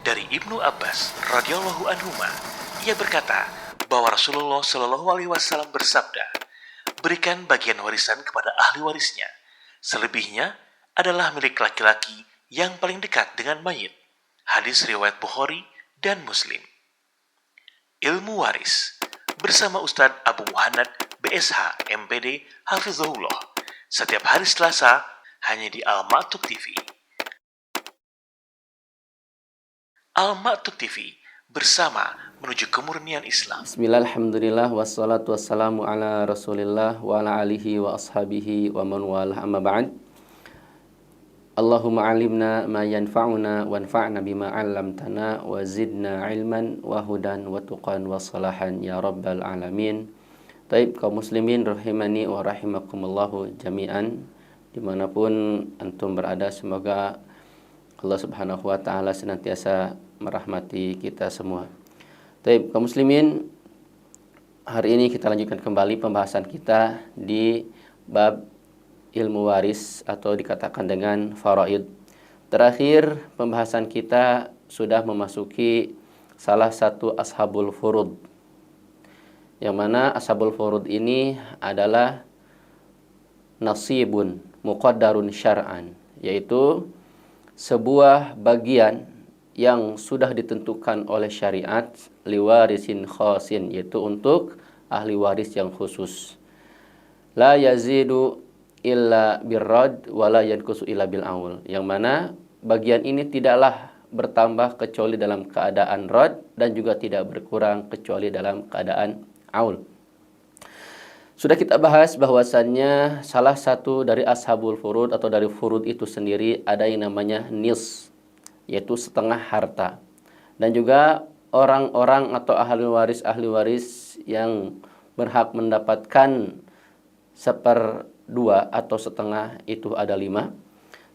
Dari Ibnu Abbas radhiyallahu anhuma, ia berkata bahwa Rasulullah shallallahu alaihi wasallam bersabda, "Berikan bagian warisan kepada ahli warisnya. Selebihnya adalah milik laki-laki yang paling dekat dengan mayit." Hadis riwayat Bukhari dan Muslim. Ilmu waris bersama Ustadz Abu Muhammad BSH MPD Hafizahullah setiap hari Selasa hanya di Al-Ma'tuk TV. Al-Ma'tuk TV bersama menuju kemurnian Islam. Bismillah, alhamdulillah, wassalatu wassalamu ala rasulillah wa ala alihi wa ashabihi wa man walah, amma ba'd. Allahumma alimna ma yanfa'una wanfa'na bima 'allamtana wa zidna ilman wa hudan wa tuqan wa salahan ya rabbal alamin. Taib kaum muslimin rahimani wa rahimakumullahu jami'an, dimanapun antum berada, semoga Allah subhanahu wa ta'ala senantiasa merahmati kita semua. Taib kaum muslimin, hari ini kita lanjutkan kembali pembahasan kita di bab ilmu waris atau dikatakan dengan faraid. Terakhir pembahasan kita sudah memasuki salah satu ashabul furud, yang mana ashabul furud ini adalah nasibun muqaddarun syar'an, yaitu sebuah bagian yang sudah ditentukan oleh syariat liwarisin khasin, yaitu untuk ahli waris yang khusus. La yazidu illa birrad wa la yanqusu illa bil aul, yang mana bagian ini tidaklah bertambah kecuali dalam keadaan rad dan juga tidak berkurang kecuali dalam keadaan aul. Sudah kita bahas bahwasannya salah satu dari ashabul furud atau dari furud itu sendiri ada yang namanya nis, yaitu setengah harta. Dan juga orang-orang atau ahli waris yang berhak mendapatkan seperdua atau setengah, itu ada 5.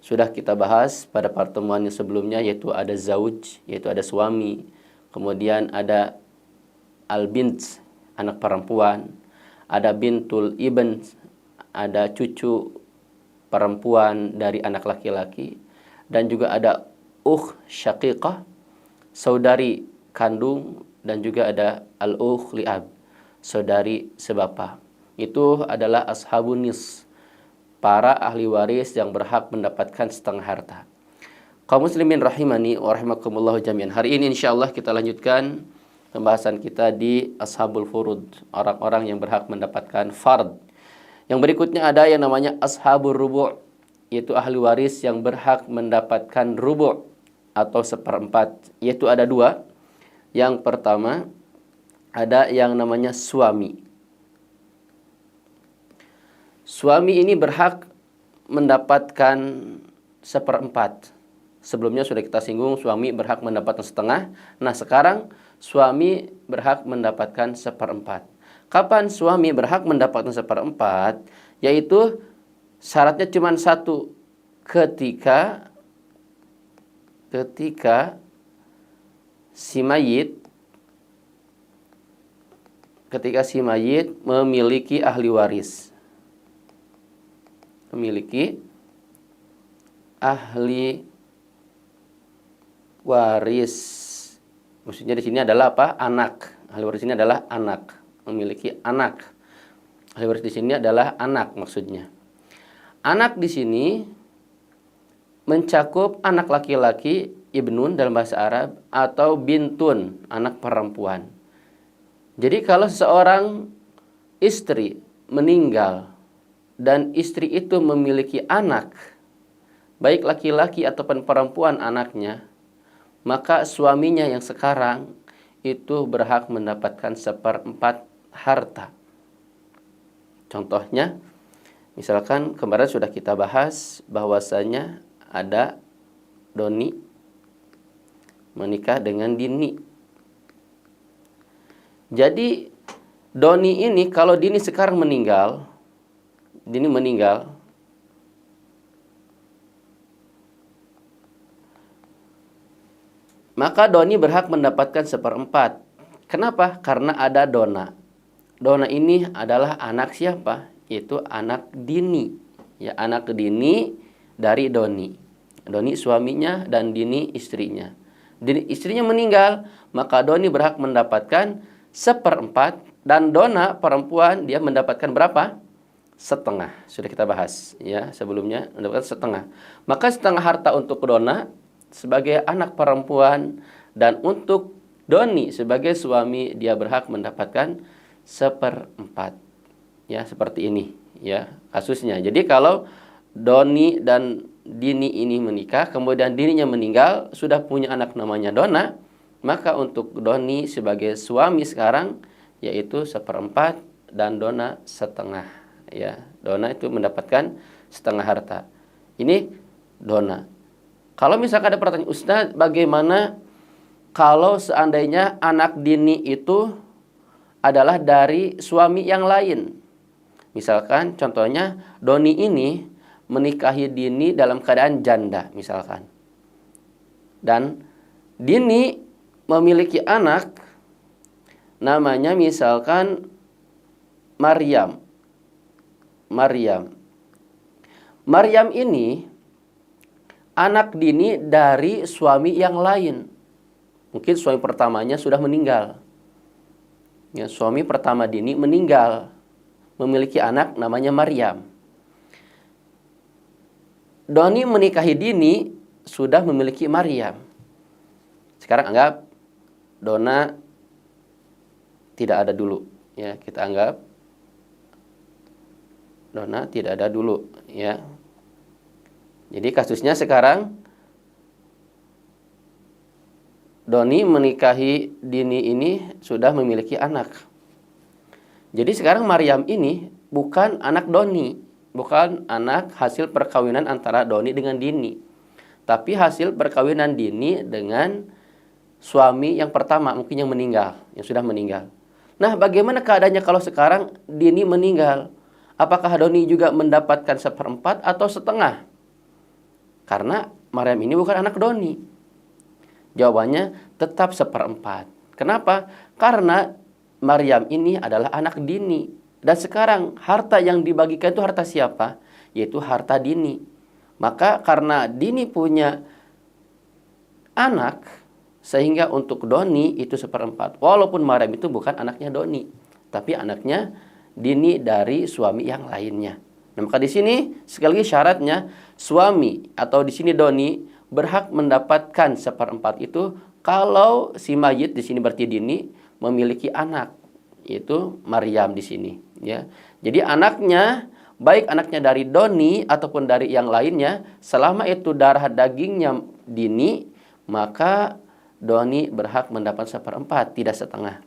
Sudah kita bahas pada pertemuan yang sebelumnya, yaitu ada zauj, yaitu ada suami. Kemudian ada al-bint, anak perempuan. Ada bintul ibn, ada cucu perempuan dari anak laki-laki. Dan juga ada syaqiqah, saudari kandung. Dan juga ada al-ukh li'ab, saudari sebapa. Itu adalah ashabun nis, para ahli waris yang berhak mendapatkan setengah harta. Kaum muslimin rahimani wa rahimakumullah jami'an. Hari ini insyaallah kita lanjutkan pembahasan kita di ashabul furud, orang-orang yang berhak mendapatkan fard. Yang berikutnya ada yang namanya ashabul rubu', yaitu ahli waris yang berhak mendapatkan rubu' atau 1/4, yaitu ada 2. Yang pertama ada yang namanya suami. Suami ini berhak mendapatkan 1/4. Sebelumnya sudah kita singgung suami berhak mendapatkan setengah. Nah sekarang suami berhak mendapatkan 1/4. Kapan suami berhak mendapatkan 1/4? Yaitu syaratnya cuma satu, ketika si mayit memiliki ahli waris. Memiliki ahli waris. Maksudnya di sini adalah apa? Anak. Ahli waris ini adalah anak. Memiliki anak. Ahli waris di sini adalah anak maksudnya. Anak di sini mencakup anak laki-laki, ibnun dalam bahasa Arab, atau bintun, anak perempuan. Jadi kalau seseorang istri meninggal dan istri itu memiliki anak, baik laki-laki ataupun perempuan anaknya, maka suaminya yang sekarang itu berhak mendapatkan 1/4 harta. Contohnya, misalkan kemarin sudah kita bahas bahwasanya ada Doni menikah dengan Dini. Jadi Doni ini kalau Dini sekarang meninggal, maka Doni berhak mendapatkan 1/4. Kenapa? Karena ada Dona. Dona ini adalah anak siapa? Itu anak Dini. Ya, anak Dini dari Doni. Doni suaminya dan Dini istrinya. istrinya meninggal, maka Doni berhak mendapatkan 1/4 dan Dona perempuan dia mendapatkan berapa? Setengah. Sudah kita bahas ya sebelumnya, mendapatkan setengah. Maka setengah harta untuk Dona sebagai anak perempuan dan untuk Doni sebagai suami dia berhak mendapatkan 1/4. Ya, seperti ini ya kasusnya. Jadi kalau Doni dan Dini ini menikah, kemudian Dininya meninggal, sudah punya anak namanya Dona, maka untuk Doni sebagai suami sekarang yaitu 1/4 dan Dona setengah. Ya, Dona itu mendapatkan setengah harta. Ini Dona. Kalau misalkan ada pertanyaan, Ustaz, bagaimana kalau seandainya anak Dini itu adalah dari suami yang lain? Misalkan contohnya Doni ini menikahi Dini dalam keadaan janda misalkan. Dan Dini memiliki anak namanya misalkan Maryam. Maryam ini anak Dini dari suami yang lain. Mungkin suami pertamanya sudah meninggal. Ya, suami pertama Dini meninggal, memiliki anak namanya Maryam. Doni menikahi Dini sudah memiliki Maryam. Sekarang anggap Dona tidak ada dulu. Ya, kita anggap Dona tidak ada dulu. Ya. Jadi kasusnya sekarang Doni menikahi Dini ini sudah memiliki anak. Jadi sekarang Maryam ini bukan anak Doni, bukan anak hasil perkawinan antara Doni dengan Dini, tapi hasil perkawinan Dini dengan suami yang pertama, mungkin yang meninggal, yang sudah meninggal. Nah, bagaimana keadaannya kalau sekarang Dini meninggal? Apakah Doni juga mendapatkan 1/4 atau setengah? Karena Maryam ini bukan anak Doni. Jawabannya tetap 1/4. Kenapa? Karena Maryam ini adalah anak Dini. Dan sekarang harta yang dibagikan itu harta siapa? Yaitu harta Dini. Maka karena Dini punya anak, sehingga untuk Doni itu 1/4. Walaupun Maryam itu bukan anaknya Doni, tapi anaknya Dini dari suami yang lainnya. Nah, maka di sini sekali lagi syaratnya suami atau di sini Doni berhak mendapatkan 1/4 itu kalau si mayit di sini berarti Dini memiliki anak, yaitu Maryam di sini. Ya, jadi anaknya baik anaknya dari Doni ataupun dari yang lainnya, selama itu darah dagingnya Dini, maka Doni berhak mendapat 1/4, tidak setengah.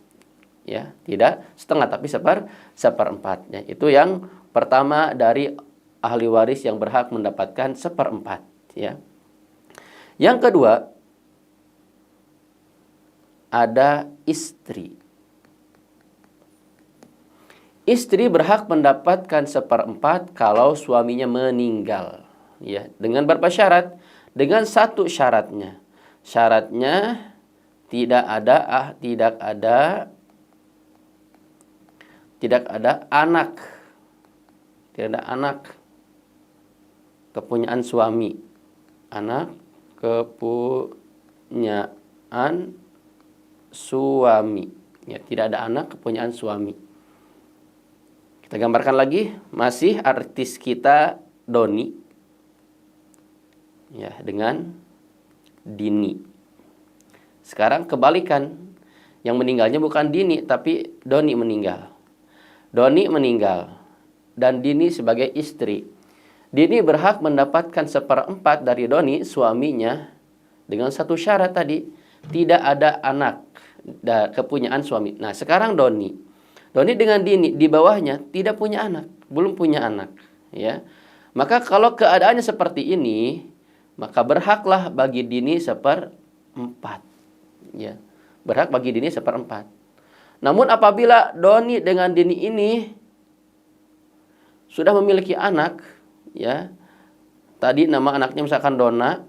Ya, tidak setengah tapi 1/4. Ya, itu yang pertama dari ahli waris yang berhak mendapatkan 1/4. Ya. Yang kedua, ada istri. Istri berhak mendapatkan 1/4 kalau suaminya meninggal. Ya, dengan berapa syarat? Dengan satu syaratnya. Syaratnya tidak ada anak. Tidak ada anak kepunyaan suami. Anak kepunyaan suami. Ya, tidak ada anak kepunyaan suami. Kita gambarkan lagi, masih artis kita Doni. Ya, dengan Dini. Sekarang kebalikan. Yang meninggalnya bukan Dini, tapi Doni meninggal. Doni meninggal dan Dini sebagai istri. Dini berhak mendapatkan 1/4 dari Doni, suaminya, dengan satu syarat tadi, tidak ada anak kepunyaan suami. Nah, sekarang Doni dengan Dini di bawahnya tidak punya anak, belum punya anak, ya. Maka kalau keadaannya seperti ini, maka berhaklah bagi Dini 1/4. Ya. Berhak bagi Dini 1/4. Namun apabila Doni dengan Dini ini sudah memiliki anak, ya. Tadi nama anaknya misalkan Dona.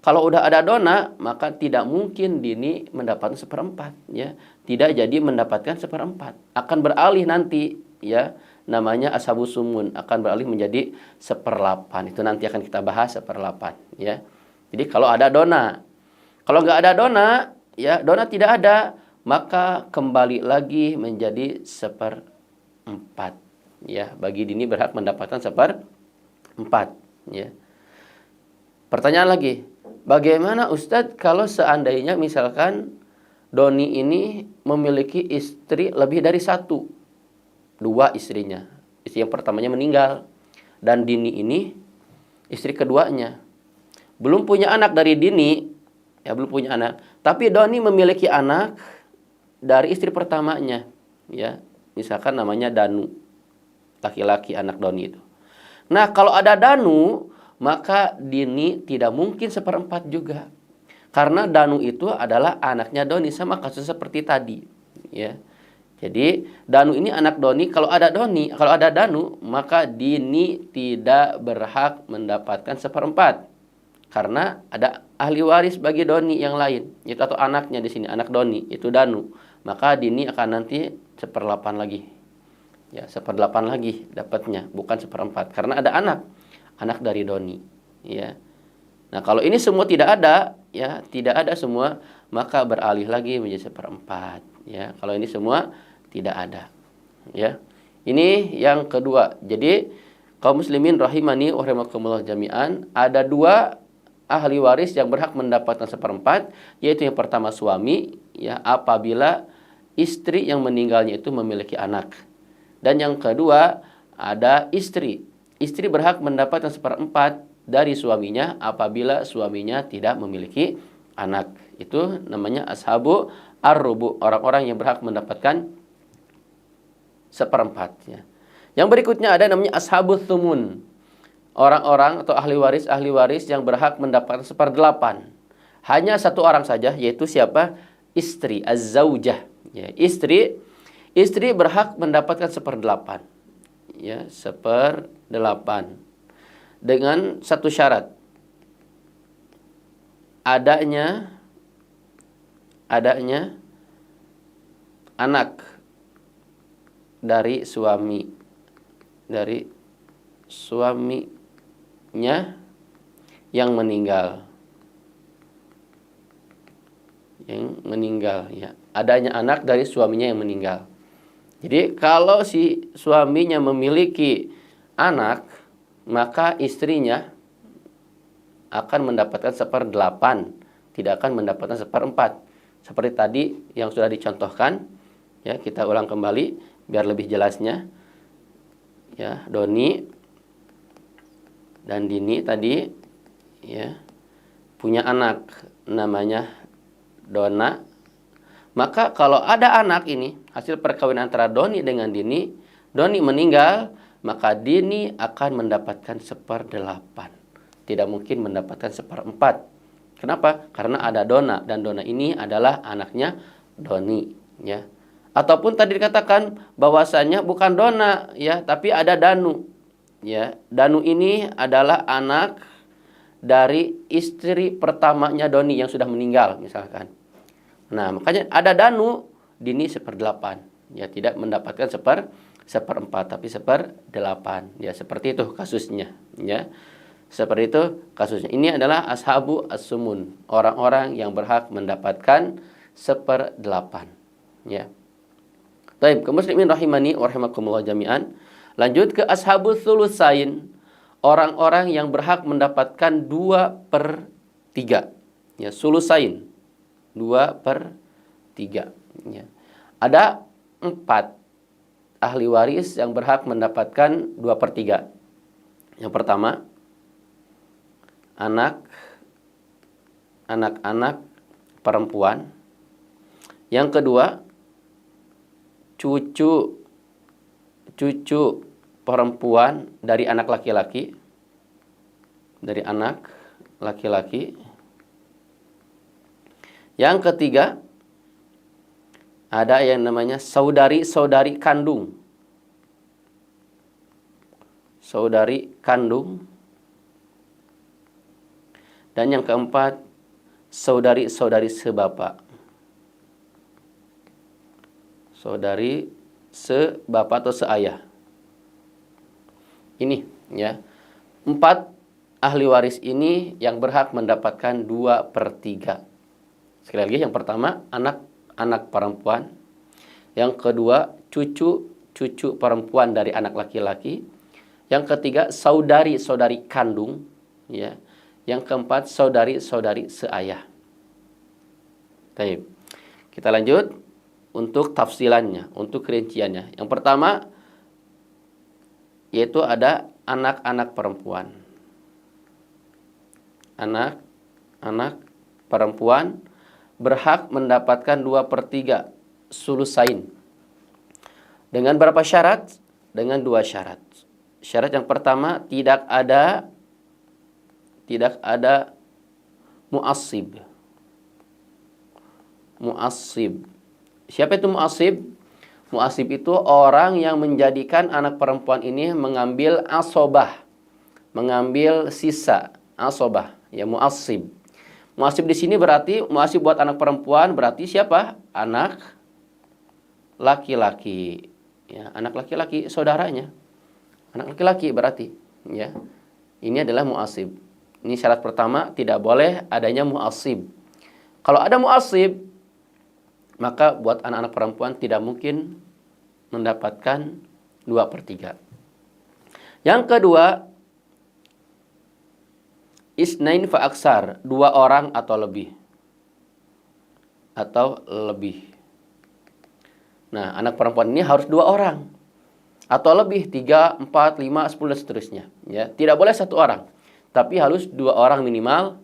Kalau udah ada Dona, maka tidak mungkin Dini mendapatkan 1/4, ya. Tidak jadi mendapatkan 1/4. Akan beralih nanti, ya. Namanya ashabus sumun, akan beralih menjadi 1/8. Itu nanti akan kita bahas 1/8, ya. Jadi kalau ada Dona, Kalau nggak ada dona, ya dona tidak ada, maka kembali lagi menjadi seperempat. Ya, bagi dini berhak mendapatkan seperempat. Ya. Pertanyaan lagi, bagaimana Ustadz kalau seandainya misalkan doni ini memiliki istri lebih dari satu, dua istrinya, istri yang pertamanya meninggal, dan dini ini istri keduanya belum punya anak dari dini, ya belum punya anak, tapi doni memiliki anak dari istri pertamanya, ya misalkan namanya Danu, laki-laki anak doni itu. Nah kalau ada Danu, maka dini tidak mungkin seperempat juga, karena Danu itu adalah anaknya doni, sama kasus seperti tadi, ya. Jadi Danu ini anak doni, kalau ada Danu, maka dini tidak berhak mendapatkan seperempat. Karena ada ahli waris bagi doni yang lain, itu atau anaknya di sini, anak doni itu Danu, maka dini akan nanti seperdelapan lagi, ya seperdelapan lagi dapatnya, bukan seperempat, karena ada anak dari doni, ya. Nah kalau ini semua tidak ada, ya tidak ada semua, maka beralih lagi menjadi seperempat, ya. Kalau ini semua tidak ada, ya. Ini yang kedua. Jadi kaum muslimin rahimani wa rahimakumullah jami'an, ada dua ahli waris yang berhak mendapatkan seperempat, yaitu yang pertama suami, ya apabila istri yang meninggalnya itu memiliki anak. Dan yang kedua ada istri. Istri berhak mendapatkan seperempat dari suaminya apabila suaminya tidak memiliki anak. Itu namanya ashabu ar-rubu, orang-orang yang berhak mendapatkan seperempat, ya. Yang berikutnya ada namanya ashabut thumun, orang-orang atau ahli waris yang berhak mendapatkan seperdelapan. Hanya satu orang saja, yaitu siapa? Istri, az-zaujah, ya, istri berhak mendapatkan seperdelapan, ya, seperdelapan dengan satu syarat, adanya anak dari suaminya yang meninggal, ya, adanya anak dari suaminya yang meninggal. Jadi kalau si suaminya memiliki anak, maka istrinya akan mendapatkan seperdelapan, tidak akan mendapatkan seperempat. Seperti tadi yang sudah dicontohkan, ya kita ulang kembali biar lebih jelasnya. Ya, doni dan dini tadi, ya punya anak namanya dona. Maka kalau ada anak ini hasil perkawinan antara doni dengan dini, doni meninggal, maka dini akan mendapatkan seperdelapan, tidak mungkin mendapatkan seperempat. Kenapa? Karena ada dona, dan dona ini adalah anaknya doni, ya. Ataupun tadi dikatakan bahwasanya bukan dona, ya, tapi ada danu, ya. Danu ini adalah anak dari istri pertamanya doni yang sudah meninggal, misalkan. Nah, makanya ada danu, dini seperdelapan, ya, tidak mendapatkan seperempat, tapi seperdelapan, ya, seperti itu kasusnya, ya. Seperti itu kasusnya. Ini adalah ashabu as-sumun, orang-orang yang berhak mendapatkan seperdelapan, ya. Baik, kaum muslimin rahimani wa rahimakumullah jami'an. Lanjut ke ashabul thulutsain, orang-orang yang berhak mendapatkan 2/3. Ya, sulusain, 2/3. Ya. Ada 4 ahli waris yang berhak mendapatkan 2/3. Yang pertama, anak-anak perempuan. Yang kedua, cucu perempuan dari anak laki-laki, Yang ketiga, ada yang namanya saudari kandung, dan yang keempat, saudari sebapak, atau seayah. Ini, ya, 4 ahli waris ini yang berhak mendapatkan 2/3. Sekali lagi, yang pertama anak perempuan, yang kedua cucu perempuan dari anak laki-laki, yang ketiga saudari kandung, ya. Yang keempat saudari seayah. Baik. Kita lanjut untuk tafsilannya, untuk kerinciannya. Yang pertama yaitu ada anak-anak perempuan. Anak perempuan berhak mendapatkan 2/3 sulusain. Dengan berapa syarat? Dengan 2 syarat. Syarat yang pertama, tidak ada mu'assib. Mu'assib. Siapa itu mu'assib? Mu'assib itu orang yang menjadikan anak perempuan ini mengambil asobah, mengambil sisa asobah, ya mu'assib. Mu'assib di sini berarti mu'assib buat anak perempuan berarti siapa? Anak laki-laki. Ya, anak laki-laki saudaranya. Anak laki-laki berarti, ya. Ini adalah mu'assib. Ini syarat pertama, tidak boleh adanya mu'assib. Kalau ada mu'assib, maka buat anak-anak perempuan tidak mungkin mendapatkan 2/3. Yang kedua, isnain fa aksar, 2 orang atau lebih. Nah, anak perempuan ini harus 2 orang atau lebih, 3, 4, 5, 10 dan seterusnya, ya. Tidak boleh 1 orang, tapi harus 2 orang minimal,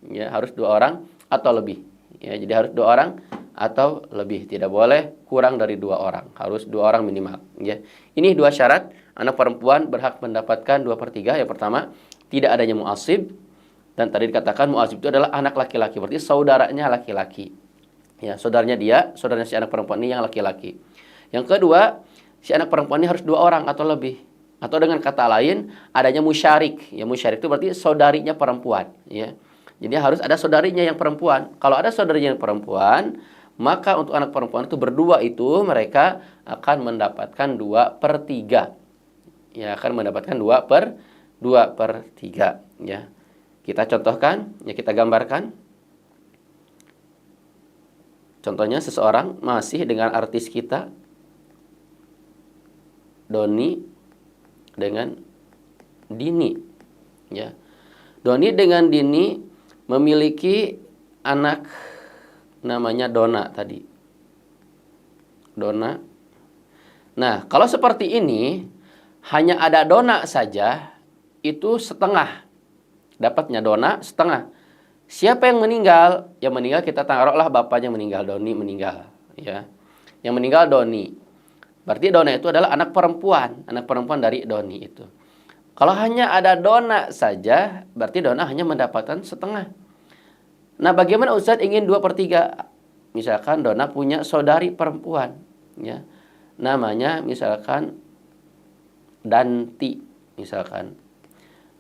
ya, harus 2 orang atau lebih. Ya, jadi harus 2 orang atau lebih, tidak boleh kurang dari 2 orang, harus 2 orang minimal, ya. Ini 2 syarat anak perempuan berhak mendapatkan 2/3. Yang pertama, tidak adanya mu'assib, dan tadi dikatakan mu'assib itu adalah anak laki-laki, berarti saudaranya laki-laki. Ya, saudaranya si anak perempuan ini yang laki-laki. Yang kedua, si anak perempuan ini harus 2 orang atau lebih. Atau dengan kata lain, adanya musyarik. Ya, musyarik itu berarti saudarinya perempuan, ya. Jadi harus ada saudarinya yang perempuan. Kalau ada saudarinya yang perempuan, maka untuk anak perempuan itu berdua itu mereka akan mendapatkan 2/3. Ya, akan mendapatkan 2/3, ya. Kita contohkan, ya, kita gambarkan. Contohnya seseorang masih dengan artis kita, Doni dengan Dini, ya. Doni dengan Dini memiliki anak namanya Dona tadi. Dona. Nah, kalau seperti ini hanya ada Dona saja, itu setengah. Dapatnya Dona setengah. Siapa yang meninggal? Yang meninggal kita taruhlah bapaknya meninggal, Doni meninggal, ya. Yang meninggal Doni. Berarti Dona itu adalah anak perempuan dari Doni itu. Kalau hanya ada Dona saja, berarti Dona hanya mendapatkan setengah. Nah, bagaimana Ustadz ingin 2/3? Misalkan Dona punya saudari perempuan, ya. Namanya misalkan Danti, misalkan.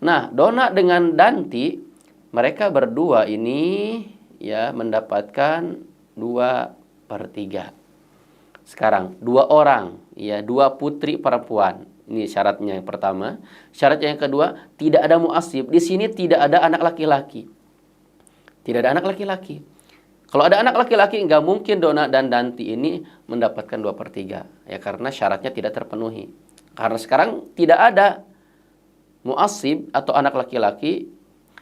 Nah, Dona dengan Danti, mereka berdua ini, ya, mendapatkan 2/3. Sekarang 2 orang, ya, 2 putri perempuan. Ini syaratnya yang pertama. Syaratnya yang kedua, tidak ada mu'assib. Di sini tidak ada anak laki-laki. Tidak ada anak laki-laki. Kalau ada anak laki-laki, nggak mungkin Dona dan Danti ini mendapatkan 2/3. Ya, karena syaratnya tidak terpenuhi. Karena sekarang tidak ada mu'assib atau anak laki-laki,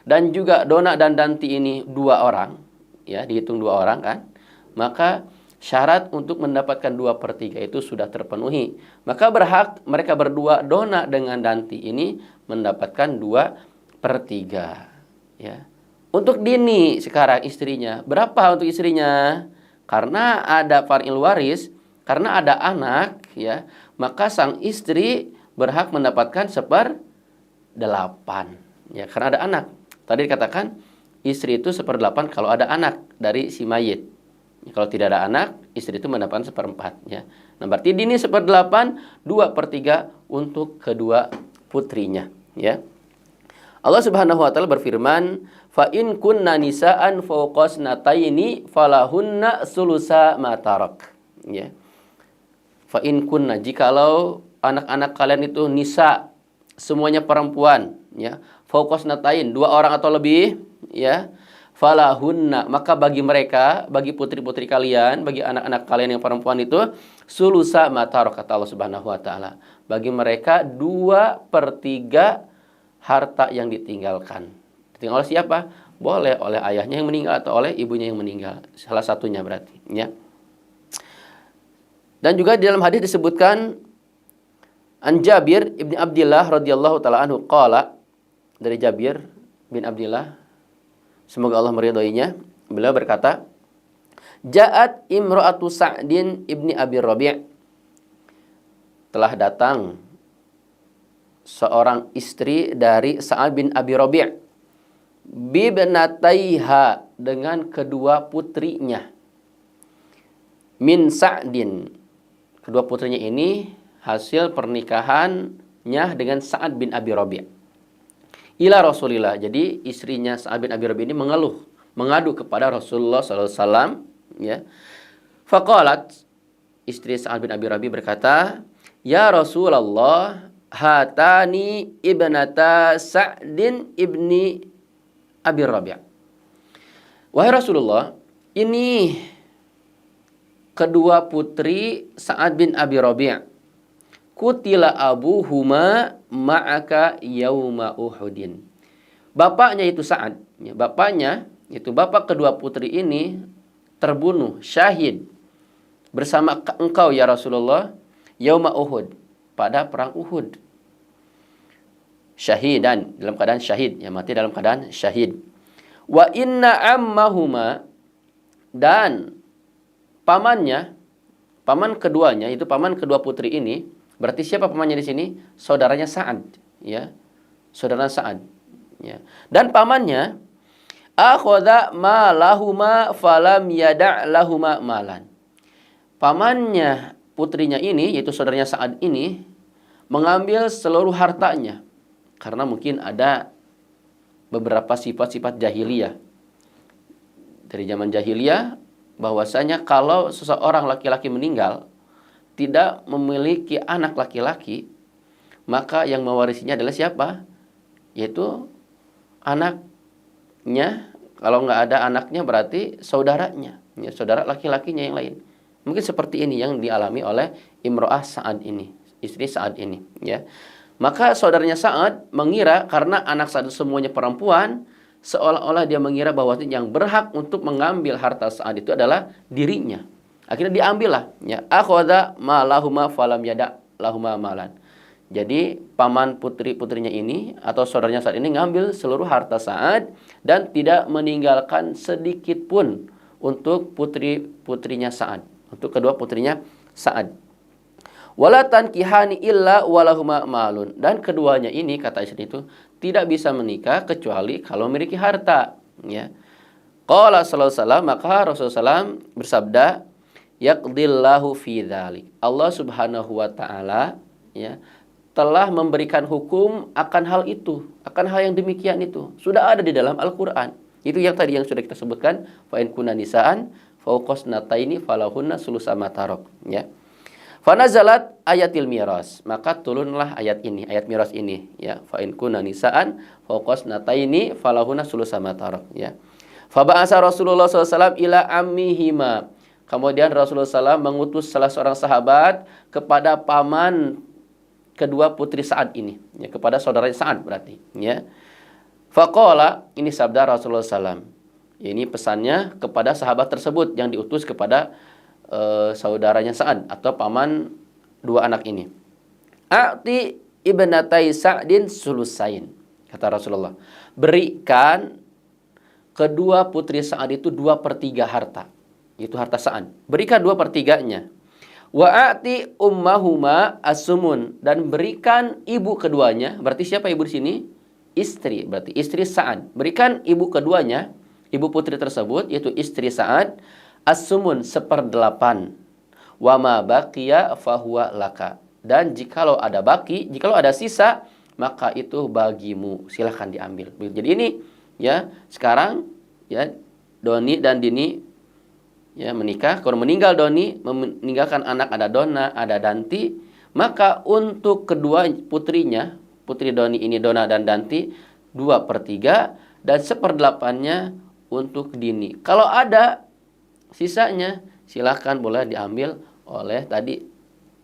dan juga Dona dan Danti ini 2 orang, ya, dihitung 2 orang kan, maka syarat untuk mendapatkan 2/3 itu sudah terpenuhi. Maka berhak mereka berdua, Dona dengan Danti ini, mendapatkan 2/3, ya. Untuk Dini sekarang istrinya, berapa untuk istrinya? Karena ada far'il waris, karena ada anak, ya, maka sang istri berhak mendapatkan 1/8, ya, karena ada anak. Tadi dikatakan istri itu 1/8 kalau ada anak dari si mayit. Kalau tidak ada anak, istri itu mendapatkan 1/4, ya. Nah, berarti Dini 1/8, 2/3 untuk kedua putrinya, ya. Allah Subhanahu wa taala berfirman, "Fa in kunna nisaan fawqasnataini falahunna sulusa ma tarak." Ya. Fa in kunna, jikalau anak-anak kalian itu nisa, semuanya perempuan, ya. Fawqasnatain, 2 orang atau lebih, ya. falahunna, maka bagi mereka, bagi putri-putri kalian, bagi anak-anak kalian yang perempuan itu, sulusa ma tarak, kata Allah Subhanahu wa taala. Bagi mereka 2/3 harta yang ditinggalkan. Ditinggal oleh siapa? Boleh oleh ayahnya yang meninggal atau oleh ibunya yang meninggal. Salah satunya berarti, ya. Dan juga di dalam hadis disebutkan an Jabir ibni Abdillah radhiyallahu taala anhu qala, dari Jabir bin Abdillah, semoga Allah meridhoinya, beliau berkata, Ja'at imra'atu Sa'din ibni Abi Rabi', telah datang seorang istri dari Sa'ad bin Abi Rabi', bibnataiha, dengan kedua putrinya, min Sa'din, kedua putrinya ini hasil pernikahannya dengan Sa'ad bin Abi Rabi', ila Rasulillah. Jadi istrinya Sa'ad bin Abi Rabi' ini mengadu kepada Rasulullah SAW, ya. Faqalat, istri Sa'ad bin Abi Rabi' berkata, ya Rasulullah, hatani ibnata Sa'din ibni Abi Rabi'. Wahai Rasulullah, ini kedua putri Sa'ad bin Abi Rabi'. Kutila abuhuma ma'aka yauma Uhudin. Bapaknya itu Sa'ad, ya, bapaknya itu bapak kedua putri ini terbunuh syahid bersama engkau ya Rasulullah yauma Uhud, pada perang Uhud. Syahidan, dalam keadaan syahid, ya, mati dalam keadaan syahid. Wa inna ammahuma, dan pamannya, paman keduanya, itu paman kedua putri ini, berarti siapa pamannya di sini? Saudaranya Sa'ad, ya. Saudara Sa'ad, ya. Dan pamannya akhadha malahuma falam yada' lahuma malan. Pamannya putrinya ini, yaitu saudaranya Sa'ad ini, mengambil seluruh hartanya. Karena mungkin ada beberapa sifat-sifat jahiliyah. Dari zaman jahiliyah, bahwasanya kalau seseorang laki-laki meninggal, tidak memiliki anak laki-laki, maka yang mewarisinya adalah siapa? Yaitu anaknya. Kalau nggak ada anaknya berarti saudaranya, ya, saudara laki-lakinya yang lain. Mungkin seperti ini yang dialami oleh Imro'ah Sa'ad ini, istri Sa'ad ini, ya. Maka saudaranya Sa'ad mengira karena anak Sa'ad semuanya perempuan, seolah-olah dia mengira bahwa yang berhak untuk mengambil harta Sa'ad itu adalah dirinya. Akhirnya diambillah, ya, akhadha malahuma falam yada' lahuma malan. Jadi paman putri-putrinya ini atau saudaranya Sa'ad ini ngambil seluruh harta Sa'ad dan tidak meninggalkan sedikit pun untuk putri-putrinya Sa'ad, untuk kedua putrinya Sa'ad. Wala tankihani illa walahuma malun, dan keduanya ini, kata istri itu, tidak bisa menikah kecuali kalau memiliki harta, ya. Qala sallallahu alaihi wasallam, maka Rasulullah SAW bersabda, yaqdillahu fi dzalik. Allah Subhanahu wa taala, ya, telah memberikan hukum akan hal itu, akan hal yang demikian itu. Sudah ada di dalam Al-Qur'an. Itu yang tadi yang sudah kita sebutkan, fa in kunna nisaan fawqasnataini falahunna sulusa ma tarak, ya. Fanazalat ayatil miras, maka turunlah ayat ini, ayat miras ini, ya. Fa in kunna nisaan fawqasnataini falahunna sulusa ma tarak, ya. Fa ba'asa Rasulullah SAW ila ammihima. Kemudian Rasulullah SAW mengutus salah seorang sahabat kepada paman kedua putri Sa'ad ini, ya, kepada saudara Sa'ad berarti, ya. Faqala, ini sabda Rasulullah SAW. Ini pesannya kepada sahabat tersebut yang diutus kepada saudaranya Sa'ad atau paman dua anak ini. A'ti ibnatai Sa'din sulusain, kata Rasulullah. Berikan kedua putri Sa'ad itu 2/3 harta. Itu harta Sa'ad. Berikan 2/3-nya. Wa a'ti ummahuma as-sumun, dan berikan ibu keduanya. Berarti siapa ibu di sini? Istri, berarti istri Sa'ad. Berikan ibu keduanya, ibu putri tersebut, yaitu istri Sa'ad, as-sumun 1/8. Wa ma baqiya fahuwa laka. Dan jikalau ada baki, jikalau ada sisa, maka itu bagimu. Silahkan diambil. Jadi ini, ya, sekarang, ya, Doni dan Dini, ya, menikah. Kalau meninggal Doni, meninggalkan anak, ada Dona, ada Danti, maka untuk kedua putrinya, putri Doni ini, Dona dan Danti, 2/3, dan 1/8-nya untuk Dini. Kalau ada sisanya silahkan boleh diambil oleh tadi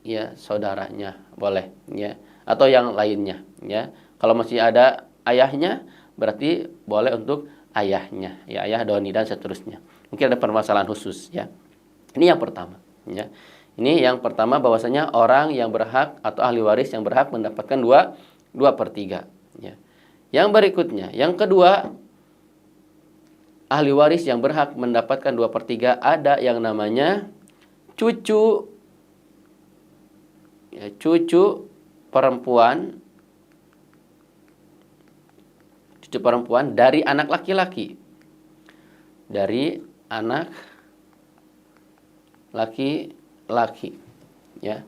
ya saudaranya, boleh ya, atau yang lainnya ya. Kalau masih ada ayahnya berarti boleh untuk ayahnya ya, ayah Doni dan seterusnya. Mungkin ada permasalahan khusus ya. Ini yang pertama ya. Ini yang pertama, bahwasanya orang yang berhak atau ahli waris yang berhak mendapatkan 2/3 ya. Yang berikutnya, yang kedua, ahli waris yang berhak mendapatkan 2/3 ada yang namanya cucu ya, cucu perempuan dari anak laki-laki. Dari anak laki-laki ya.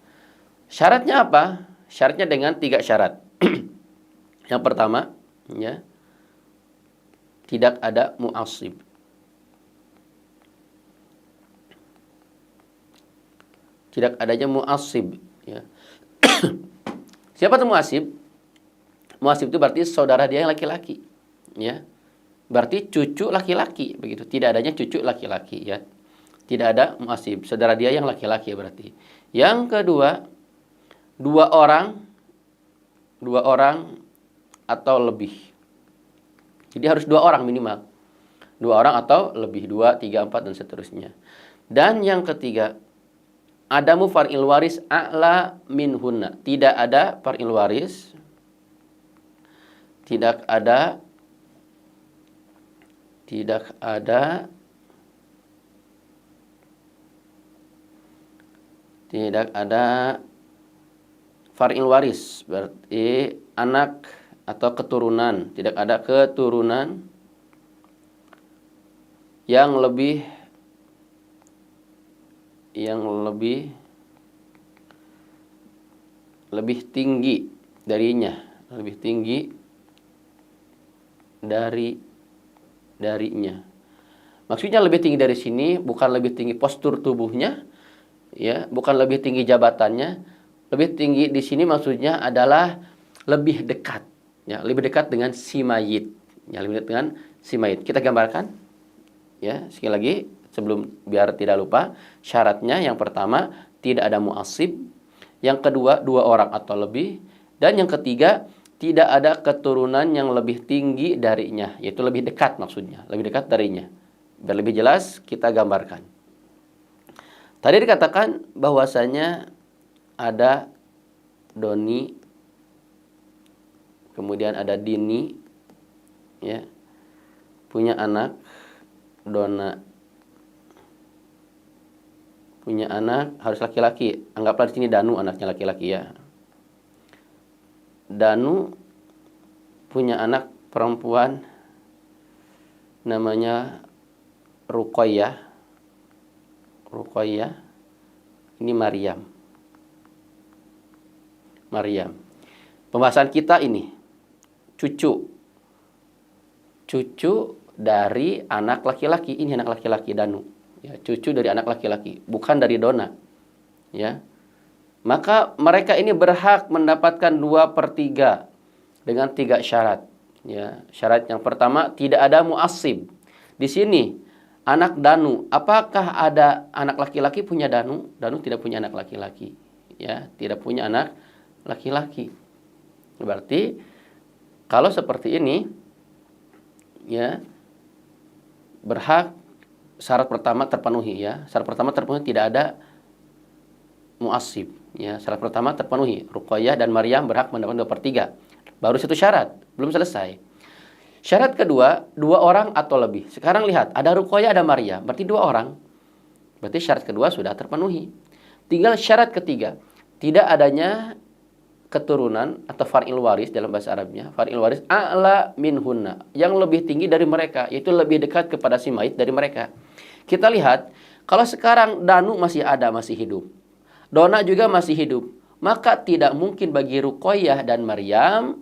Syaratnya apa? Syaratnya dengan 3 syarat. Yang pertama ya, tidak ada mu'assib. Tidak adanya mu'assib ya. Siapa tuh mu'assib? Mu'assib itu berarti saudara dia yang laki-laki ya. Berarti cucu laki-laki begitu. Tidak adanya cucu laki-laki ya. Tidak ada mu'assib, saudara dia yang laki-laki berarti. Yang kedua, dua orang atau lebih. Jadi harus 2 orang minimal. 2 orang atau lebih, 2, 3, 4 dan seterusnya. Dan yang ketiga, adamu far'il waris a'la minhunna. Tidak ada far'il waris, tidak ada far'il waris, berarti anak atau keturunan, tidak ada keturunan yang lebih tinggi darinya, lebih tinggi darinya. Maksudnya lebih tinggi dari sini bukan lebih tinggi postur tubuhnya ya, bukan lebih tinggi jabatannya. Lebih tinggi di sini maksudnya adalah lebih dekat ya, lebih dekat dengan si mayit. Ya, lebih dekat dengan si mayit. Kita gambarkan ya, sekali lagi sebelum biar tidak lupa. Syaratnya yang pertama tidak ada mu'assib, yang kedua 2 orang atau lebih, dan yang ketiga tidak ada keturunan yang lebih tinggi darinya, yaitu lebih dekat maksudnya, lebih dekat darinya. Biar lebih jelas kita gambarkan. Tadi dikatakan bahwasanya ada Doni, kemudian ada Dini ya, punya anak Dona, punya anak harus laki-laki. Anggaplah di sini Danu anaknya laki-laki ya. Danu punya anak perempuan namanya Ruqayyah. Ini Maryam. Pembahasan kita ini cucu dari anak laki-laki. Ini anak laki-laki Danu ya, cucu dari anak laki-laki, bukan dari Dona ya. Maka mereka ini berhak mendapatkan 2/3 dengan 3 syarat ya. Syarat yang pertama, tidak ada mu'assib. Di sini anak Danu, apakah ada anak laki-laki punya Danu? Danu tidak punya anak laki-laki ya, tidak punya anak laki-laki. Berarti kalau seperti ini ya, berhak syarat pertama terpenuhi ya. Syarat pertama terpenuhi, tidak ada mu'assib ya. Syarat pertama terpenuhi, Ruqayyah dan Maryam berhak mendapatkan 2/3. Baru 1 syarat, belum selesai. Syarat kedua, 2 orang atau lebih. Sekarang lihat, ada Ruqayyah, ada Maryam, berarti 2 orang. Berarti syarat kedua sudah terpenuhi. Tinggal syarat ketiga, tidak adanya keturunan atau far'il waris dalam bahasa Arabnya. Far'il waris a'la minhunna, yang lebih tinggi dari mereka, yaitu lebih dekat kepada si mayit dari mereka. Kita lihat, kalau sekarang Danu masih ada, masih hidup, Dona juga masih hidup, maka tidak mungkin bagi Ruqayyah dan Maryam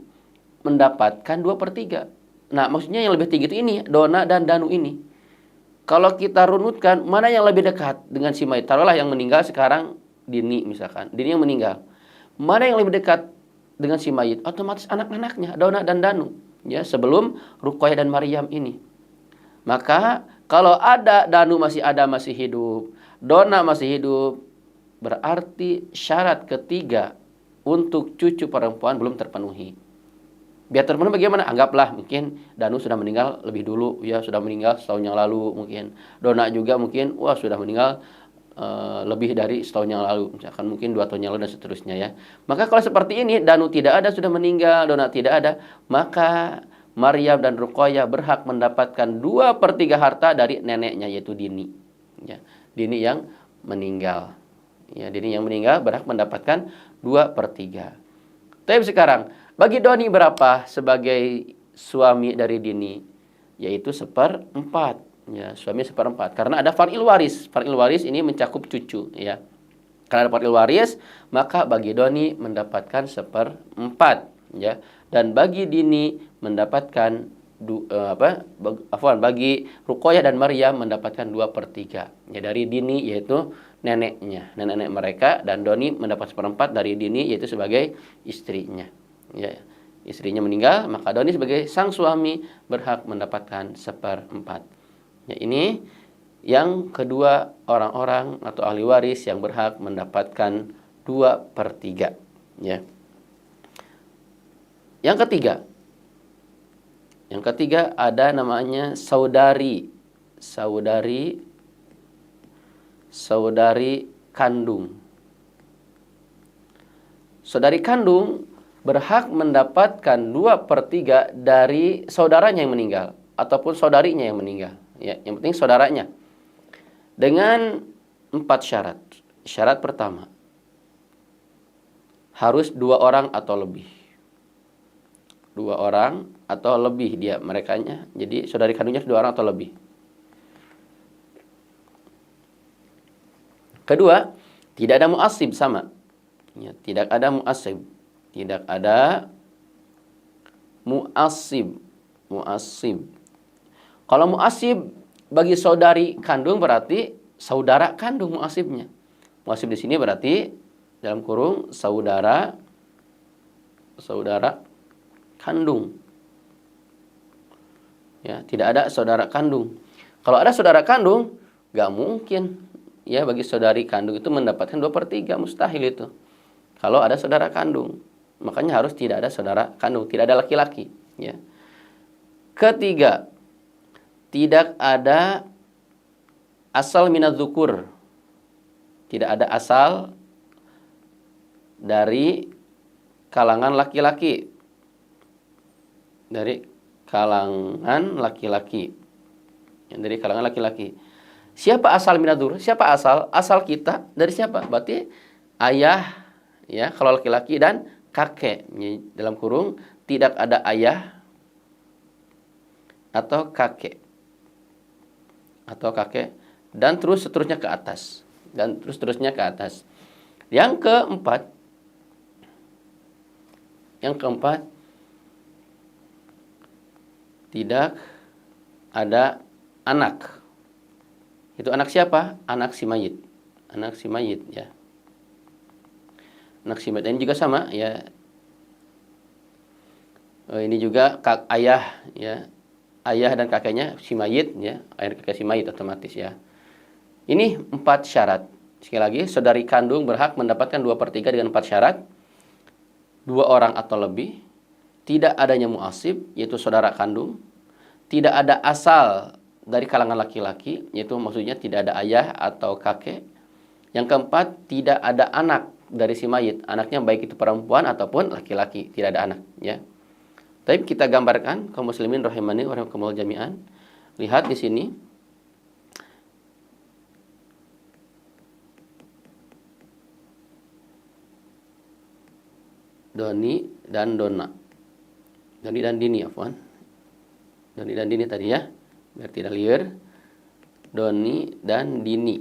mendapatkan 2/3. Nah, maksudnya yang lebih tinggi itu ini, Dona dan Danu ini. Kalau kita runutkan, mana yang lebih dekat dengan si mayit? Taruhlah yang meninggal sekarang Dini misalkan. Dini yang meninggal. Mana yang lebih dekat dengan si mayit? Otomatis anak-anaknya, Dona dan Danu. Ya, sebelum Ruqayyah dan Maryam ini. Maka kalau ada Danu masih ada, masih hidup, Dona masih hidup, berarti syarat ketiga untuk cucu perempuan belum terpenuhi. Biar terpenuhi bagaimana? Anggaplah mungkin Danu sudah meninggal lebih dulu, ya sudah meninggal setahun yang lalu mungkin. Dona juga mungkin sudah meninggal lebih dari setahun yang lalu, misalkan mungkin 2 tahun yang lalu dan seterusnya ya. Maka kalau seperti ini, Danu tidak ada, sudah meninggal, Dona tidak ada, maka Maryam dan Ruqayyah berhak mendapatkan 2/3 harta dari neneknya, yaitu Dini. Ya, Dini yang meninggal. Ya, Dini yang meninggal berhak mendapatkan 2/3. Tapi sekarang, bagi Doni berapa sebagai suami dari Dini? Yaitu 1/4. Ya, suami 1/4. Karena ada far'il waris. Far'il waris ini mencakup cucu, ya. Karena ada far'il waris, maka bagi Doni mendapatkan 1/4, ya. Dan bagi Dini mendapatkan bagi Ruqayyah dan Maryam mendapatkan 2/3. Ya, dari Dini yaitu neneknya, nenek mereka, dan Doni mendapat 1/4 dari Dini yaitu sebagai istrinya. Ya, istrinya meninggal, maka Doni sebagai sang suami berhak mendapatkan 1/4. Ya, ini yang kedua orang-orang atau ahli waris yang berhak mendapatkan 2/3. Ya. Yang ketiga ada namanya saudari kandung. Saudari kandung berhak mendapatkan 2/3 dari saudaranya yang meninggal ataupun saudarinya yang meninggal. Ya, yang penting saudaranya. Dengan 4 syarat. Syarat pertama, harus 2 orang atau lebih. 2 orang atau lebih dia merekanya. Jadi saudari kandungnya 2 orang atau lebih. Kedua, tidak ada mu'assib, sama. Ya, tidak ada mu'assib. Tidak ada mu'assib. Kalau mu'assib bagi saudari kandung berarti saudara kandung mu'assibnya. Mu'assib di sini berarti dalam kurung saudara kandung. Ya, tidak ada saudara kandung. Kalau ada saudara kandung, gak mungkin ya bagi saudari kandung itu mendapatkan 2/3, mustahil itu. Kalau ada saudara kandung, makanya harus tidak ada saudara kandung, tidak ada laki-laki. Ya. Ketiga, tidak ada asal minadz dzukur. Tidak ada asal dari kalangan laki-laki. Dari kalangan laki-laki. Dari kalangan laki-laki. Siapa asal minadz dzukur? Siapa asal? Asal kita dari siapa? Berarti ayah, ya, kalau laki-laki, dan kakek. Dalam kurung tidak ada ayah atau kakek. Dan seterusnya ke atas. Yang keempat, tidak ada anak. Itu anak siapa? Anak si mayit. Ya. Anak si mayit ini juga sama, ya. Ini juga ayah, ya. Ayah dan kakeknya si mayit, ya, ayah dan kakek si mayit otomatis, ya. Ini 4 syarat. Sekali lagi, saudari kandung berhak mendapatkan 2/3 dengan 4 syarat. 2 orang atau lebih, tidak adanya mu'assib, yaitu saudara kandung, tidak ada asal dari kalangan laki-laki, yaitu maksudnya tidak ada ayah atau kakek. Yang keempat, tidak ada anak dari si mayit, anaknya baik itu perempuan ataupun laki-laki, tidak ada anak, ya. Tapi kita gambarkan kaum muslimin rahimani wa rahimakumullah jami'an. Lihat di sini. Doni dan Dona. Doni dan Dini, afwan. Doni dan Dini tadi, ya. Biar tidak liar. Doni dan Dini.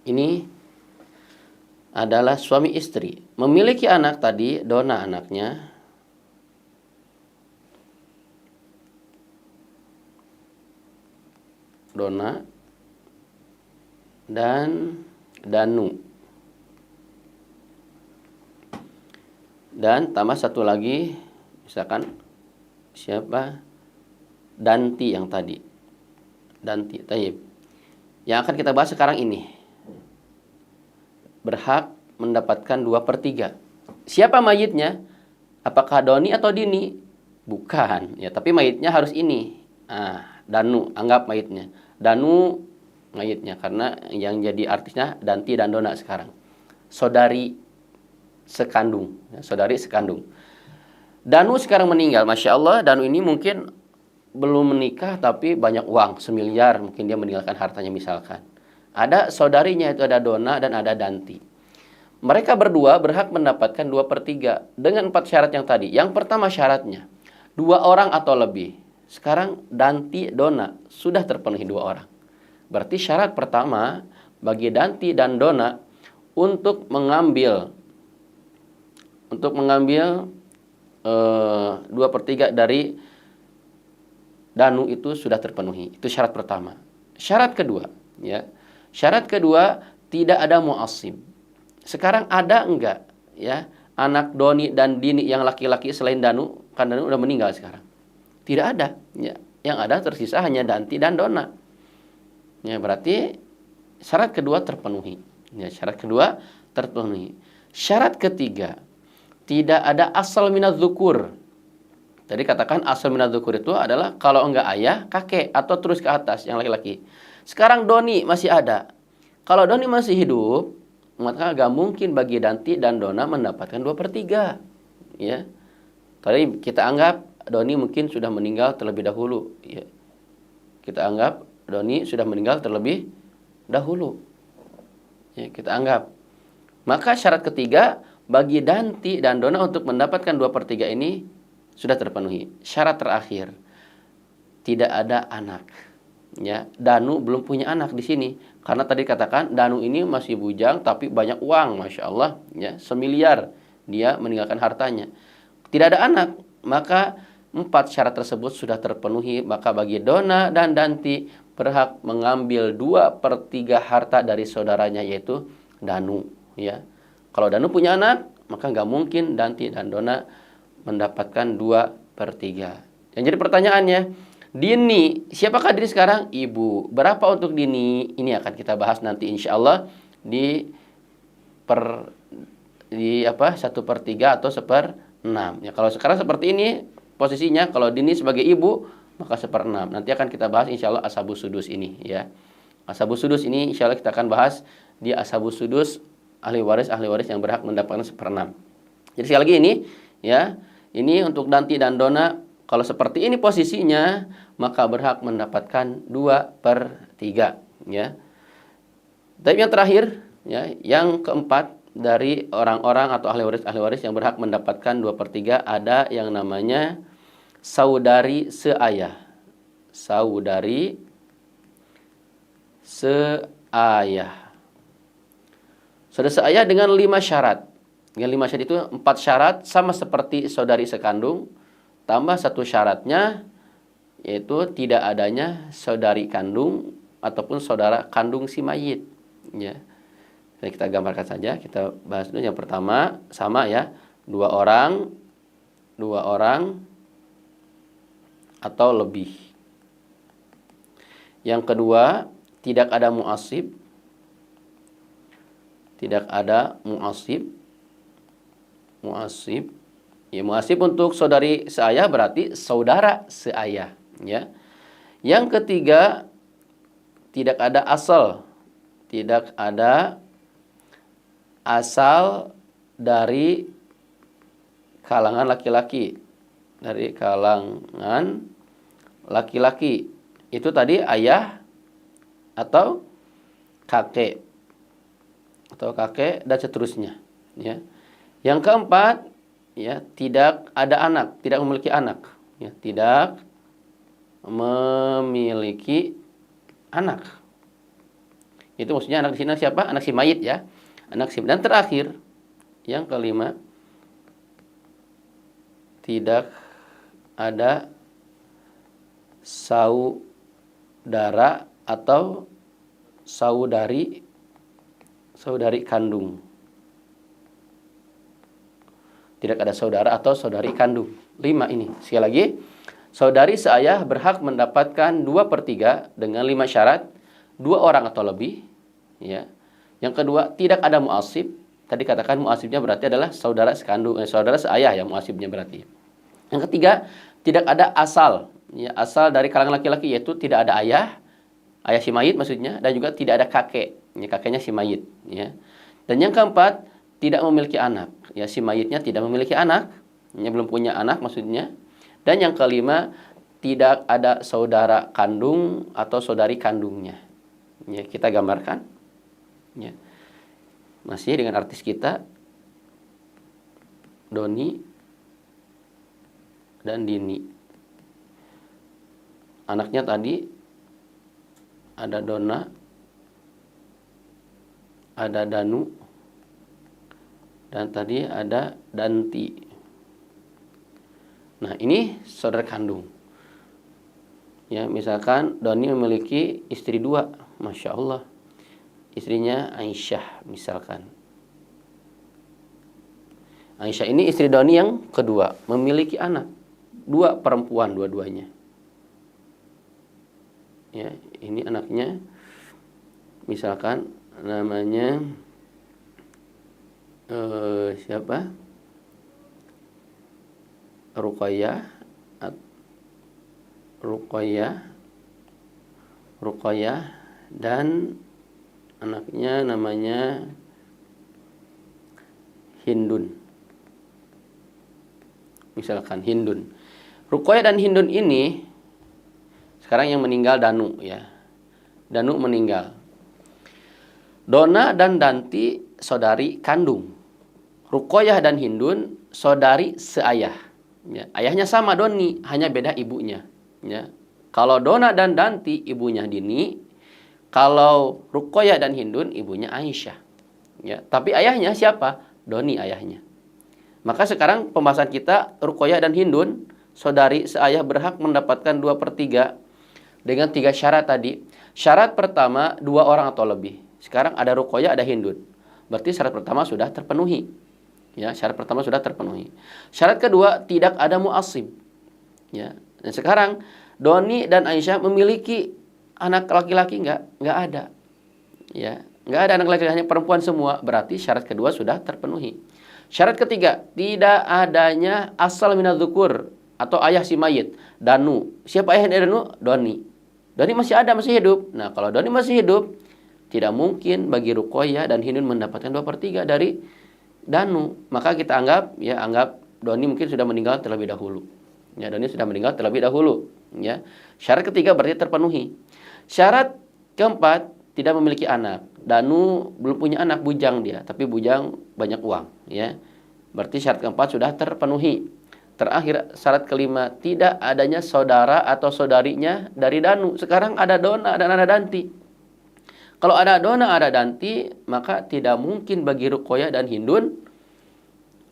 Ini adalah suami istri. Memiliki anak tadi, Dona anaknya. Dona dan Danu. Dan tambah satu lagi, misalkan siapa? Danti yang tadi. Danti. Taib. Yang akan kita bahas sekarang ini. Berhak mendapatkan 2/3. Siapa mayitnya? Apakah doni atau dini? Bukan. Ya, tapi mayitnya harus ini. Danu, anggap mayitnya. Danu mayitnya, karena yang jadi artisnya Danti dan Dona sekarang. Saudari sekandung. Ya, saudari sekandung. Danu sekarang meninggal. Masya Allah, Danu ini mungkin belum menikah tapi banyak uang, 1 miliar. Mungkin dia meninggalkan hartanya misalkan. Ada saudarinya, itu ada Dona dan ada Danti. Mereka berdua berhak mendapatkan 2/3 dengan 4 syarat yang tadi. Yang pertama syaratnya, 2 orang atau lebih. Sekarang Danti, Dona sudah terpenuhi 2 orang. Berarti syarat pertama bagi Danti dan Dona untuk mengambil 2/3 dari Danu itu sudah terpenuhi. Itu syarat pertama. Syarat kedua, ya. Syarat kedua, tidak ada mu'assib. Sekarang ada enggak, ya, anak Doni dan Dini yang laki-laki selain Danu? Kan Danu udah meninggal sekarang. Tidak ada, ya. Yang ada tersisa hanya Danti dan Dona. Ya, berarti syarat kedua terpenuhi. Ya, syarat kedua terpenuhi. Syarat ketiga, tidak ada asal minaz zukur. Tadi katakan asal minaz zukur itu adalah kalau enggak ayah, kakek, atau terus ke atas yang laki-laki. Sekarang Doni masih ada. Kalau Doni masih hidup, maka enggak mungkin bagi Danti dan Dona mendapatkan 2/3. Ya. Tadi kita anggap Doni mungkin sudah meninggal terlebih dahulu. Ya. Kita anggap Doni sudah meninggal terlebih dahulu. Ya, kita anggap. Maka syarat ketiga bagi Danti dan Dona untuk mendapatkan 2/3 ini sudah terpenuhi. Syarat terakhir, tidak ada anak. Ya, Danu belum punya anak di sini karena tadi katakan Danu ini masih bujang tapi banyak uang, masya Allah, ya, 1 miliar dia meninggalkan hartanya. Tidak ada anak, maka 4 syarat tersebut sudah terpenuhi. Maka bagi Dona dan Danti berhak mengambil 2/3 harta dari saudaranya yaitu Danu. Ya, kalau Danu punya anak, maka nggak mungkin Danti dan Dona mendapatkan 2/3. Yang jadi pertanyaannya, Dini, siapakah Dini sekarang? Ibu. Berapa untuk Dini? Ini akan kita bahas nanti insya Allah di 1/3 atau 1/6. Ya, kalau sekarang seperti ini posisinya, kalau Dini sebagai ibu maka 1/6. Nanti akan kita bahas insya Allah ashabus sudus ini, ya. Ashabus sudus ini insya Allah kita akan bahas di ashabus sudus, ahli waris yang berhak mendapatkan 1/6. Jadi sekali lagi ini, ya, ini untuk Danti dan Dona. Kalau seperti ini posisinya, maka berhak mendapatkan 2/3. Ya. Dan yang terakhir, ya, yang keempat dari orang-orang atau ahli waris yang berhak mendapatkan 2/3 ada yang namanya saudari seayah. Saudari seayah. Saudari seayah dengan 5 syarat. Yang 5 syarat itu 4 syarat sama seperti saudari sekandung, tambah 1 syaratnya yaitu tidak adanya saudari kandung ataupun saudara kandung si mayit. Ya. Jadi kita gambarkan saja, kita bahas dulu. Yang pertama sama, ya, 2 orang atau lebih. Yang kedua, tidak ada mu'assib. Tidak ada mu'assib. Ya, mu'assib untuk saudari seayah berarti saudara seayah, ya. Yang ketiga, tidak ada asal. Tidak ada asal dari kalangan laki-laki. Dari kalangan laki-laki. Itu tadi ayah atau kakek. Atau kakek dan seterusnya, ya. Yang keempat, ya, tidak ada anak, tidak memiliki anak, ya, tidak memiliki anak. Itu maksudnya anak di sini siapa? Anak si mayit, ya. Anak si. Dan terakhir, yang kelima, tidak ada saudara atau saudari kandung. Tidak ada saudara atau saudari kandung. 5 ini. Sekali lagi, saudari seayah berhak mendapatkan 2/3 dengan 5 syarat, 2 orang atau lebih, ya. Yang kedua, tidak ada mu'asib. Tadi katakan mu'asibnya berarti adalah saudara sekandung, saudara seayah ya mu'asibnya berarti. Yang ketiga, tidak ada asal, ya, asal dari kalangan laki-laki, yaitu tidak ada ayah si mayit maksudnya, dan juga tidak ada kakek, ya, kakeknya si mayit, ya. Dan yang keempat, tidak memiliki anak, ya, si mayitnya tidak memiliki anak, ya, belum punya anak maksudnya. Dan yang kelima, tidak ada saudara kandung atau saudari kandungnya. Ya, kita gambarkan, ya. Masih dengan artis kita, Doni dan Dini. Anaknya tadi ada Dona, ada Danu, dan tadi ada Danti. Nah, ini saudara kandung. Ya, misalkan Doni memiliki istri 2, Masya Allah. Istrinya Aisyah misalkan. Aisyah ini istri Doni yang kedua, memiliki anak 2 perempuan dua-duanya. Ya, ini anaknya misalkan namanya siapa? Ruqayyah dan anaknya namanya Hindun. Misalkan Hindun. Ruqayyah dan Hindun ini sekarang yang meninggal Danu, ya. Danu meninggal. Dona dan Danti saudari kandung. Ruqayyah dan Hindun saudari seayah. Ya, ayahnya sama Doni, hanya beda ibunya. Ya. Kalau Dona dan Danti ibunya Dini, kalau Ruqayyah dan Hindun ibunya Aisyah. Ya, tapi ayahnya siapa? Doni ayahnya. Maka sekarang pembahasan kita Ruqayyah dan Hindun saudari seayah berhak mendapatkan 2/3 dengan 3 syarat tadi. Syarat pertama 2 orang atau lebih. Sekarang ada Ruqayyah, ada Hindun. Berarti syarat pertama sudah terpenuhi. Ya, syarat pertama sudah terpenuhi. Syarat kedua, tidak ada mu'asib. Ya. Dan sekarang Doni dan Aisyah memiliki anak laki-laki enggak ada. Ya, enggak ada anak laki-laki, hanya perempuan semua. Berarti syarat kedua sudah terpenuhi. Syarat ketiga, tidak adanya asal minadzukur atau ayah si mayit. Danu. Siapa ayah dari Danu? Doni. Doni masih ada, masih hidup. Nah, kalau Doni masih hidup, tidak mungkin bagi Ruqayyah dan Hindun mendapatkan 2/3 dari Danu. Maka kita anggap Doni mungkin sudah meninggal terlebih dahulu. Ya, Doni sudah meninggal terlebih dahulu. Ya. Syarat ketiga berarti terpenuhi. Syarat keempat, tidak memiliki anak. Danu belum punya anak, bujang dia, tapi bujang banyak uang. Ya. Berarti syarat keempat sudah terpenuhi. Terakhir, syarat kelima, tidak adanya saudara atau saudarinya dari Danu. Sekarang ada Dona dan ada Danti. Kalau ada Dona, ada Danti, maka tidak mungkin bagi Ruqayyah dan Hindun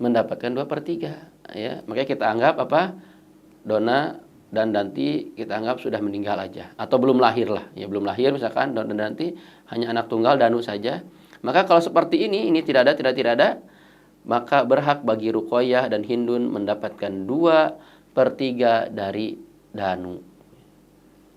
mendapatkan 2/3. Ya, makanya kita anggap apa? Dona dan Danti kita anggap sudah meninggal aja, atau belum lahir lah. Ya, belum lahir misalkan Dona dan Danti hanya anak tunggal Danu saja. Maka kalau seperti ini tidak ada, maka berhak bagi Ruqayyah dan Hindun mendapatkan 2/3 dari Danu.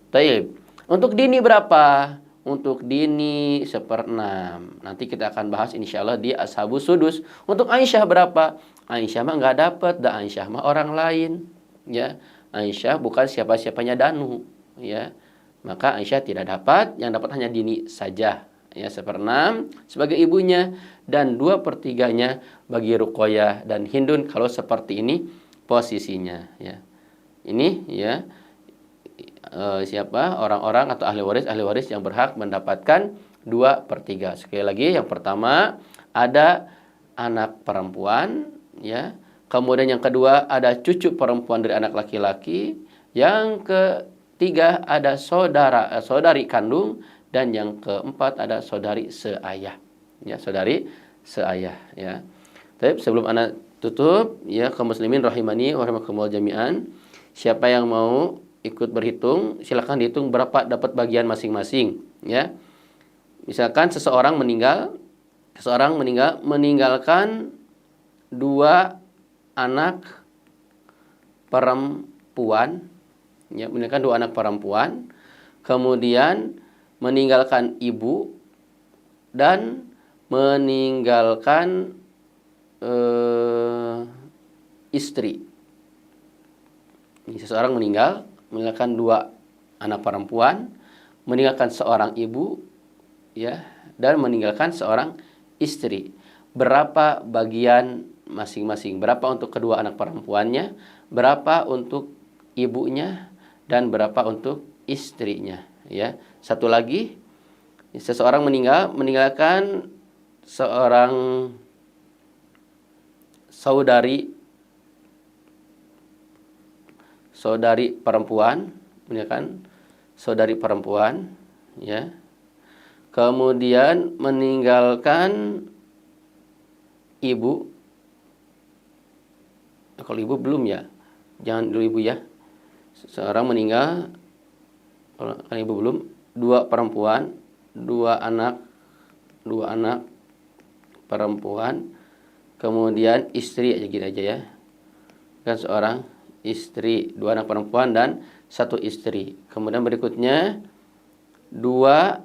Taib. Untuk Dini berapa? Untuk Dini 1/6. Nanti kita akan bahas insyaallah di Ashabus Sudus. Untuk Aisyah berapa? Aisyah mah nggak dapat, dan Aisyah mah orang lain. Ya, Aisyah bukan siapa-siapanya Danu. Ya, maka Aisyah tidak dapat, yang dapat hanya Dini saja. Ya, 1/6 sebagai ibunya dan 2/3-nya bagi Ruqayyah dan Hindun kalau seperti ini posisinya. Ya, ini ya. Siapa orang-orang atau ahli waris yang berhak mendapatkan 2/3. Sekali lagi, yang pertama ada anak perempuan, ya. Kemudian yang kedua ada cucu perempuan dari anak laki-laki. Yang ketiga ada saudari kandung, dan yang keempat ada saudari seayah. Ya, saudari seayah. Ya. Tapi sebelum ana tutup, ya, kaum muslimin rahimani wa rahimakumullah jami'an. Siapa yang mau ikut berhitung, silakan dihitung berapa dapat bagian masing-masing, ya. Misalkan seseorang meninggalkan 2 anak perempuan, ya, meninggalkan dua anak perempuan, kemudian meninggalkan ibu dan meninggalkan istri. Seseorang meninggalkan dua anak perempuan, meninggalkan seorang ibu, ya, dan meninggalkan seorang istri. Berapa bagian masing-masing? Berapa untuk kedua anak perempuannya, berapa untuk ibunya, dan berapa untuk istrinya, ya. Satu lagi, seseorang meninggalkan seorang saudari perempuan, meninggalkan saudari perempuan, ya. Kemudian meninggalkan ibu. Kalau ibu belum, ya, jangan dulu ibu, ya. Seorang meninggal, kalau kan ibu belum, dua perempuan, dua anak perempuan, kemudian istri aja gitu aja, ya. Kan seorang istri, dua anak perempuan dan satu istri. Kemudian berikutnya dua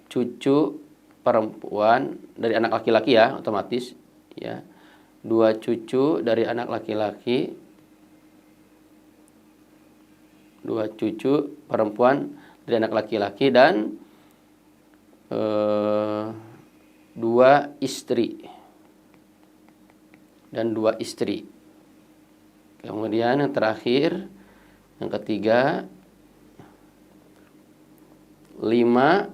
cucu perempuan dari anak laki-laki, ya, otomatis, ya. Dua cucu dari anak laki-laki, dua cucu perempuan dari anak laki-laki, dan dua istri dan dua istri. Kemudian yang terakhir, yang ketiga, 5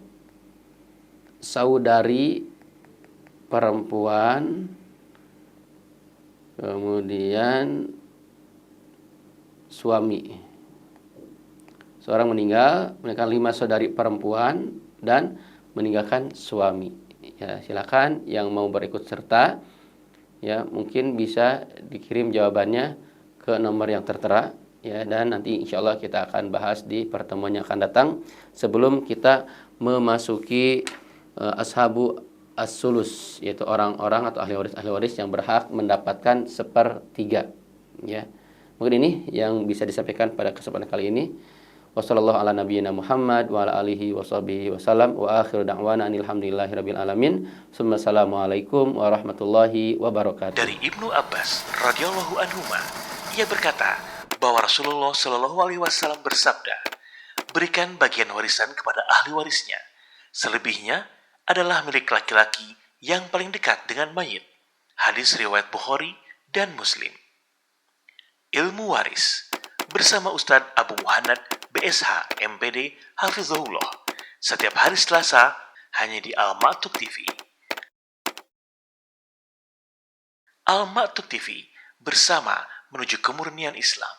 saudari perempuan, kemudian suami. Seorang meninggalkan 5 saudari perempuan dan meninggalkan suami. Ya, silakan yang mau berikut serta, ya, mungkin bisa dikirim jawabannya ke nomor yang tertera, ya, dan nanti insya Allah kita akan bahas di pertemuan yang akan datang sebelum kita memasuki ashabu as-sulus, yaitu orang-orang atau ahli waris yang berhak mendapatkan 1/3, ya. Mungkin ini yang bisa disampaikan pada kesempatan kali ini. Wassallallahu ala nabiyyina Muhammad wa ala alihi washabihi wasallam wa akhiru da'wana alhamdulillahirabbil alamin. Assalamualaikum warahmatullahi wabarakatuh. Dari Ibnu Abbas radhiyallahu anhuma, ia berkata bahwa Rasulullah Shallallahu alaihi wasallam bersabda, "Berikan bagian warisan kepada ahli warisnya. Selebihnya adalah milik laki-laki yang paling dekat dengan mayit." Hadis riwayat Bukhari dan Muslim. Ilmu waris bersama Ustadz Abu Muhammad BSH MPD Hafizahullah setiap hari Selasa hanya di Al-Ma'tuk TV. Al-Ma'tuk TV bersama menuju kemurnian Islam.